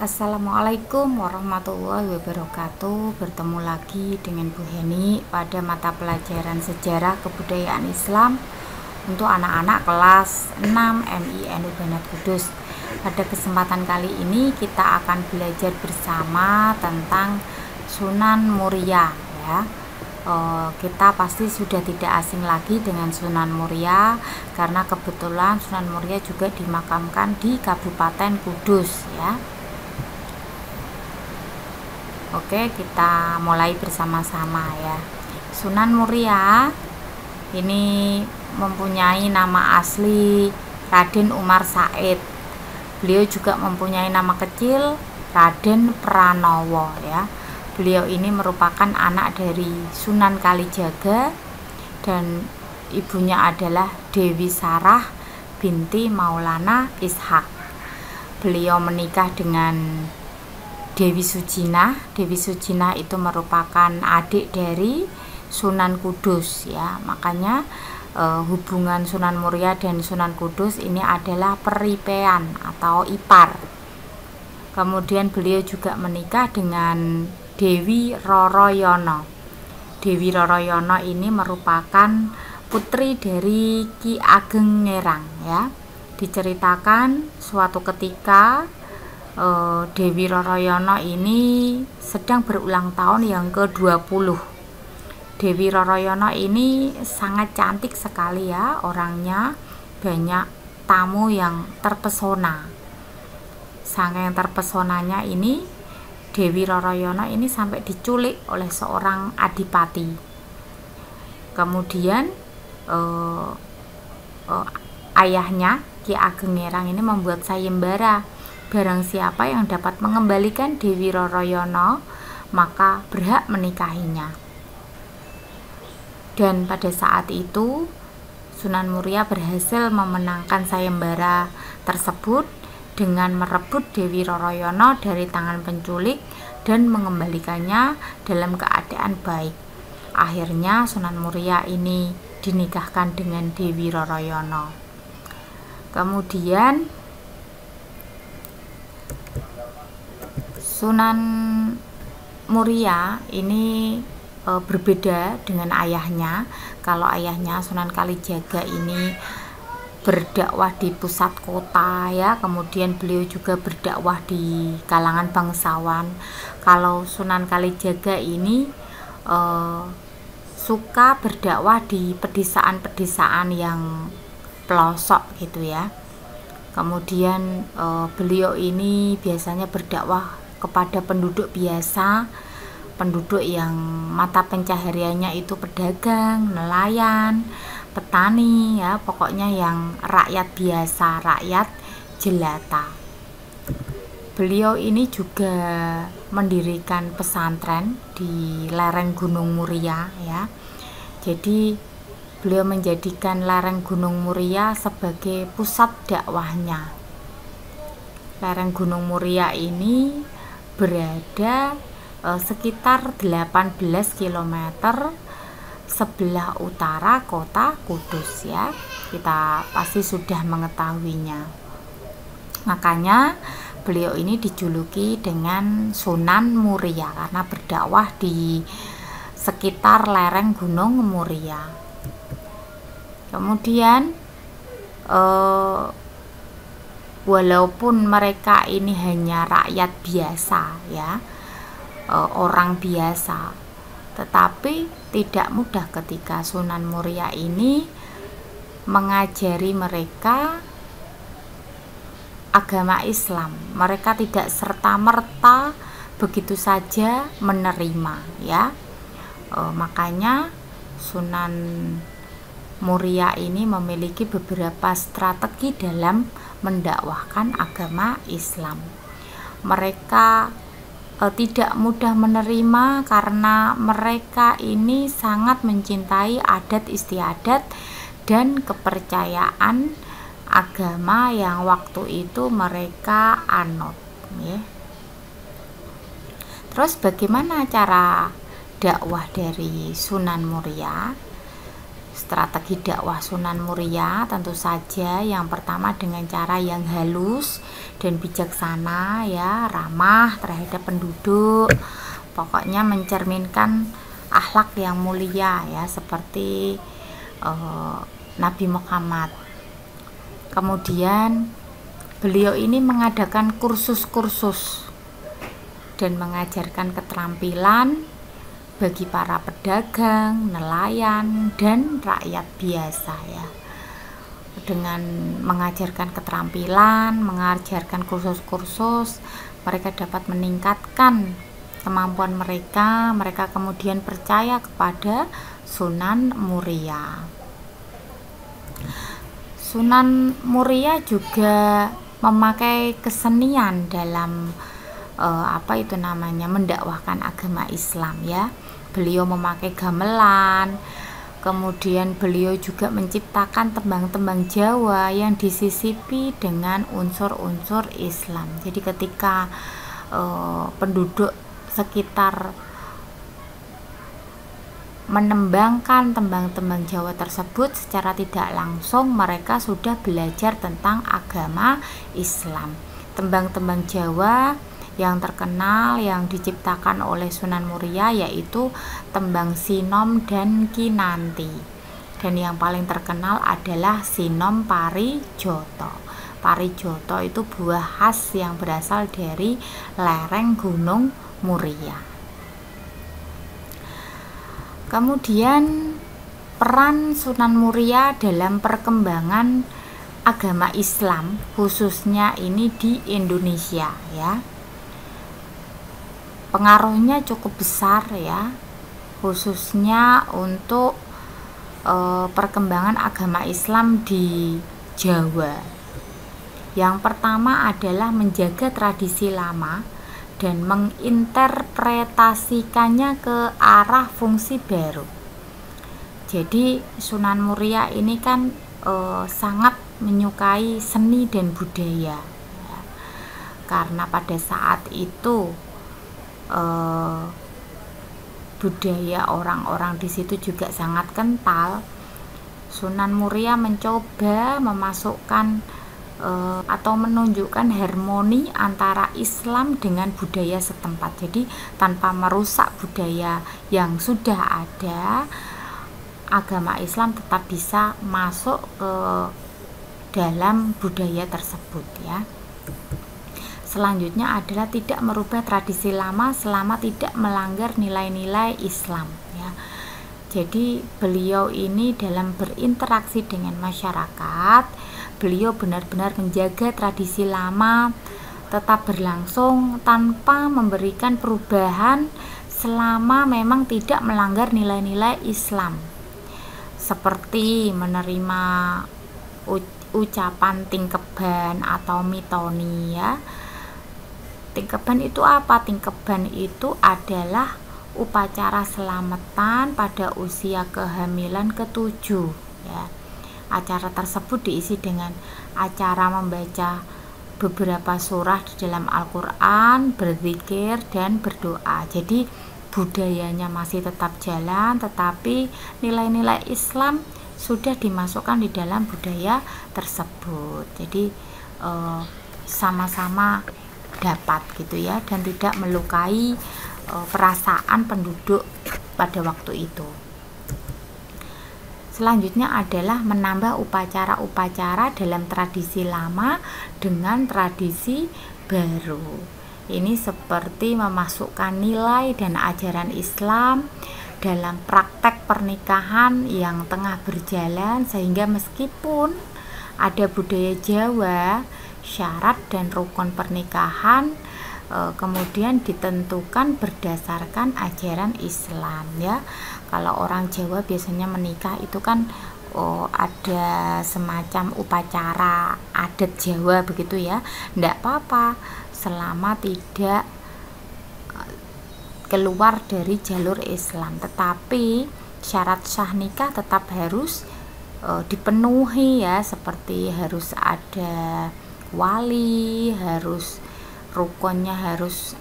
Assalamualaikum warahmatullahi wabarakatuh. Bertemu lagi dengan Bu Heni pada mata pelajaran Sejarah Kebudayaan Islam untuk anak-anak kelas 6 MINU Banat Kudus. Pada kesempatan kali ini kita akan belajar bersama tentang Sunan Muria ya. Kita pasti sudah tidak asing lagi dengan Sunan Muria karena kebetulan Sunan Muria juga dimakamkan di Kabupaten Kudus ya. Oke, kita mulai bersama-sama ya. Sunan Muria ini mempunyai nama asli Raden Umar Said. Beliau juga mempunyai nama kecil Raden Pranowo ya. Beliau ini merupakan anak dari Sunan Kalijaga dan ibunya adalah Dewi Sarah binti Maulana Ishak. Beliau menikah dengan Dewi Sujina. Dewi Sujina itu merupakan adik dari Sunan Kudus ya. Makanya hubungan Sunan Muria dan Sunan Kudus ini adalah peripean atau ipar. Kemudian beliau juga menikah dengan Dewi Roroyono. Dewi Roroyono ini merupakan putri dari Ki Ageng Ngerang ya. Diceritakan suatu ketika Dewi Roroyono ini sedang berulang tahun yang ke-20. Dewi Roroyono ini sangat cantik sekali ya orangnya, banyak tamu yang terpesona. Saking terpesonanya ini Dewi Roroyono ini sampai diculik oleh seorang adipati. Kemudian ayahnya Ki Ageng Ngerang ini membuat sayembara. Barang siapa yang dapat mengembalikan Dewi Roroyono maka berhak menikahinya. Dan pada saat itu Sunan Muria berhasil memenangkan sayembara tersebut dengan merebut Dewi Roroyono dari tangan penculik dan mengembalikannya dalam keadaan baik. Akhirnya Sunan Muria ini dinikahkan dengan Dewi Roroyono. Kemudian Sunan Muria ini berbeda dengan ayahnya. Kalau ayahnya Sunan Kalijaga ini berdakwah di pusat kota ya, kemudian beliau juga berdakwah di kalangan bangsawan. Kalau Sunan Kalijaga ini suka berdakwah di pedesaan-pedesaan yang pelosok gitu ya. Kemudian beliau ini biasanya berdakwah kepada penduduk biasa, penduduk yang mata pencahariannya itu pedagang, nelayan, petani ya, pokoknya yang rakyat biasa, rakyat jelata. Beliau ini juga mendirikan pesantren di lereng Gunung Muria ya. Jadi beliau menjadikan lereng Gunung Muria sebagai pusat dakwahnya. Lereng Gunung Muria ini berada sekitar 18 km sebelah utara kota Kudus ya. Kita pasti sudah mengetahuinya. Makanya beliau ini dijuluki dengan Sunan Muria karena berdakwah di sekitar lereng Gunung Muria. Kemudian walaupun mereka ini hanya rakyat biasa ya, orang biasa, tetapi tidak mudah ketika Sunan Muria ini mengajari mereka agama Islam. Mereka tidak serta-merta begitu saja menerima ya. Makanya Sunan Muria ini memiliki beberapa strategi dalam mendakwahkan agama Islam. Mereka tidak mudah menerima karena mereka ini sangat mencintai adat istiadat dan kepercayaan agama yang waktu itu mereka anut ya. Terus bagaimana cara dakwah dari Sunan Muria? Strategi dakwah Sunan Muria tentu saja yang pertama dengan cara yang halus dan bijaksana ya, ramah terhadap penduduk, pokoknya mencerminkan akhlak yang mulia ya, seperti Nabi Muhammad. Kemudian beliau ini mengadakan kursus-kursus dan mengajarkan keterampilan bagi para pedagang, nelayan, dan rakyat biasa ya. Dengan mengajarkan keterampilan, mengajarkan kursus-kursus, mereka dapat meningkatkan kemampuan mereka. Mereka kemudian percaya kepada Sunan Muria. Sunan Muria juga memakai kesenian dalam mendakwahkan agama Islam ya. Beliau memakai gamelan, kemudian beliau juga menciptakan tembang-tembang Jawa yang disisipi dengan unsur-unsur Islam. Jadi ketika penduduk sekitar menembangkan tembang-tembang Jawa tersebut, secara tidak langsung mereka sudah belajar tentang agama Islam. Tembang-tembang Jawa yang terkenal yang diciptakan oleh Sunan Muria yaitu tembang Sinom dan Kinanti, dan yang paling terkenal adalah Sinom Parijoto. Parijoto itu buah khas yang berasal dari lereng Gunung Muria. Kemudian peran Sunan Muria dalam perkembangan agama Islam khususnya ini di Indonesia ya, pengaruhnya cukup besar ya, khususnya untuk perkembangan agama Islam di Jawa. Yang pertama adalah menjaga tradisi lama dan menginterpretasikannya ke arah fungsi baru. Jadi Sunan Muria ini kan sangat menyukai seni dan budaya ya. Karena pada saat itu budaya orang-orang di situ juga sangat kental. Sunan Muria mencoba memasukkan atau menunjukkan harmoni antara Islam dengan budaya setempat. Jadi tanpa merusak budaya yang sudah ada, agama Islam tetap bisa masuk ke dalam budaya tersebut ya. Selanjutnya adalah tidak merubah tradisi lama selama tidak melanggar nilai-nilai Islam ya. Jadi beliau ini dalam berinteraksi dengan masyarakat, beliau benar-benar menjaga tradisi lama tetap berlangsung tanpa memberikan perubahan selama memang tidak melanggar nilai-nilai Islam, seperti menerima ucapan tingkeban atau mitoni ya. Tingkeban itu apa? Tingkeban itu adalah upacara selamatan pada usia kehamilan ke-7 ya. Acara tersebut diisi dengan acara membaca beberapa surah di dalam Al-Quran, berzikir dan berdoa. Jadi budayanya masih tetap jalan, tetapi nilai-nilai Islam sudah dimasukkan di dalam budaya tersebut. Jadi sama-sama dapat gitu ya, dan tidak melukai perasaan penduduk pada waktu itu. Selanjutnya adalah menambah upacara-upacara dalam tradisi lama dengan tradisi baru. Ini seperti memasukkan nilai dan ajaran Islam dalam praktek pernikahan yang tengah berjalan, sehingga meskipun ada budaya Jawa, syarat dan rukun pernikahan kemudian ditentukan berdasarkan ajaran Islam ya. Kalau orang Jawa biasanya menikah itu kan ada semacam upacara adat Jawa begitu ya. Ndak apa-apa selama tidak keluar dari jalur Islam, tetapi syarat sah nikah tetap harus dipenuhi ya, seperti harus ada wali, harus rukunnya harus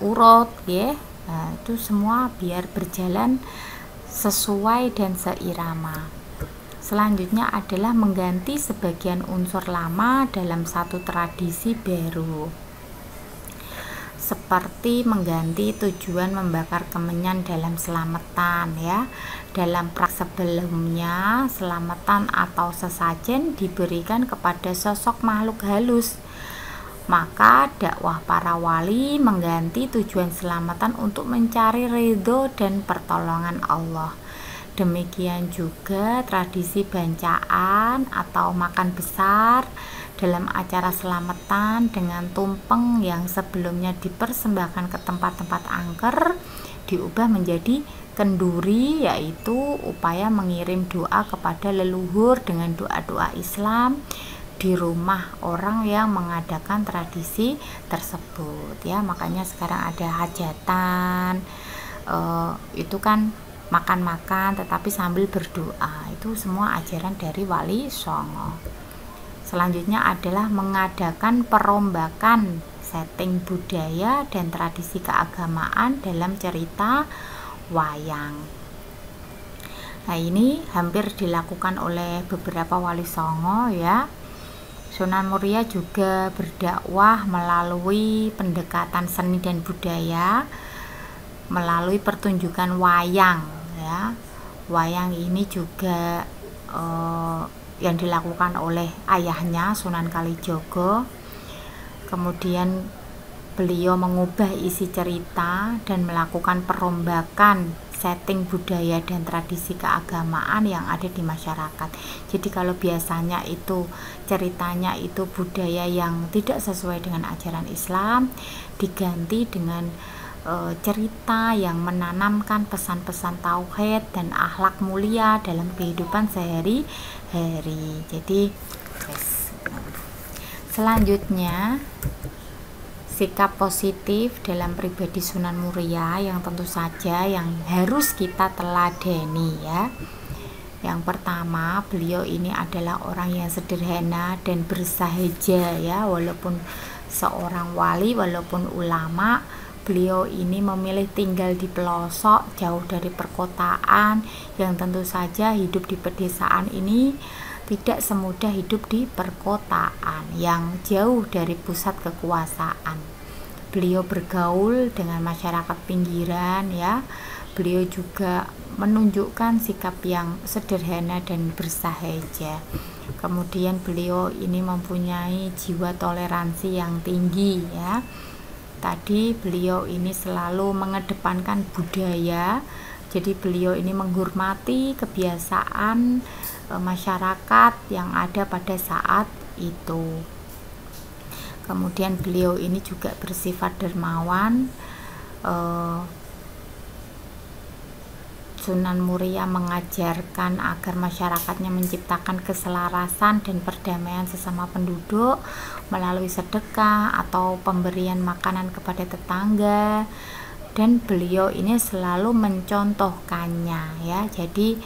urut ya. Nah, itu semua biar berjalan sesuai dan seirama. Selanjutnya adalah mengganti sebagian unsur lama dalam satu tradisi baru, seperti mengganti tujuan membakar kemenyan dalam selamatan ya. Dalam praktek sebelumnya, selamatan atau sesajen diberikan kepada sosok makhluk halus. Maka dakwah para wali mengganti tujuan selamatan untuk mencari ridho dan pertolongan Allah. Demikian juga tradisi bancaan atau makan besar dalam acara selamatan dengan tumpeng yang sebelumnya dipersembahkan ke tempat-tempat angker diubah menjadi kenduri, yaitu upaya mengirim doa kepada leluhur dengan doa-doa Islam di rumah orang yang mengadakan tradisi tersebut ya. Makanya sekarang ada hajatan, itu kan makan-makan tetapi sambil berdoa, itu semua ajaran dari Wali Songo. Selanjutnya adalah mengadakan perombakan setting budaya dan tradisi keagamaan dalam cerita wayang. Nah, ini hampir dilakukan oleh beberapa Wali Songo ya. Sunan Muria juga berdakwah melalui pendekatan seni dan budaya melalui pertunjukan wayang ya. Wayang ini juga yang dilakukan oleh ayahnya Sunan Kalijogo. Kemudian beliau mengubah isi cerita dan melakukan perombakan setting budaya dan tradisi keagamaan yang ada di masyarakat. Jadi kalau biasanya itu ceritanya itu budaya yang tidak sesuai dengan ajaran Islam, diganti dengan cerita yang menanamkan pesan-pesan tauhid dan akhlak mulia dalam kehidupan sehari-hari. Jadi selanjutnya, sikap positif dalam pribadi Sunan Muria yang tentu saja yang harus kita teladani ya. Yang pertama, beliau ini adalah orang yang sederhana dan bersahaja ya. Walaupun seorang wali, walaupun ulama, beliau ini memilih tinggal di pelosok jauh dari perkotaan, yang tentu saja hidup di pedesaan ini tidak semudah hidup di perkotaan yang jauh dari pusat kekuasaan. Beliau bergaul dengan masyarakat pinggiran ya. Beliau juga menunjukkan sikap yang sederhana dan bersahaja. Kemudian beliau ini mempunyai jiwa toleransi yang tinggi ya. Tadi beliau ini selalu mengedepankan budaya. Jadi beliau ini menghormati kebiasaan masyarakat yang ada pada saat itu. Kemudian beliau ini juga bersifat dermawan. Sunan Muria mengajarkan agar masyarakatnya menciptakan keselarasan dan perdamaian sesama penduduk melalui sedekah atau pemberian makanan kepada tetangga, dan beliau ini selalu mencontohkannya ya. Jadi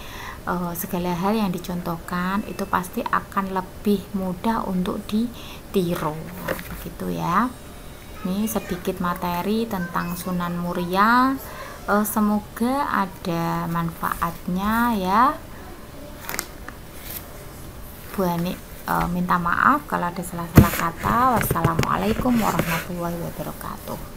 segala hal yang dicontohkan itu pasti akan lebih mudah untuk ditiru, begitu ya. Ini sedikit materi tentang Sunan Muria. Semoga ada manfaatnya ya. Bu Hani minta maaf kalau ada salah-salah kata. Wassalamualaikum warahmatullahi wabarakatuh.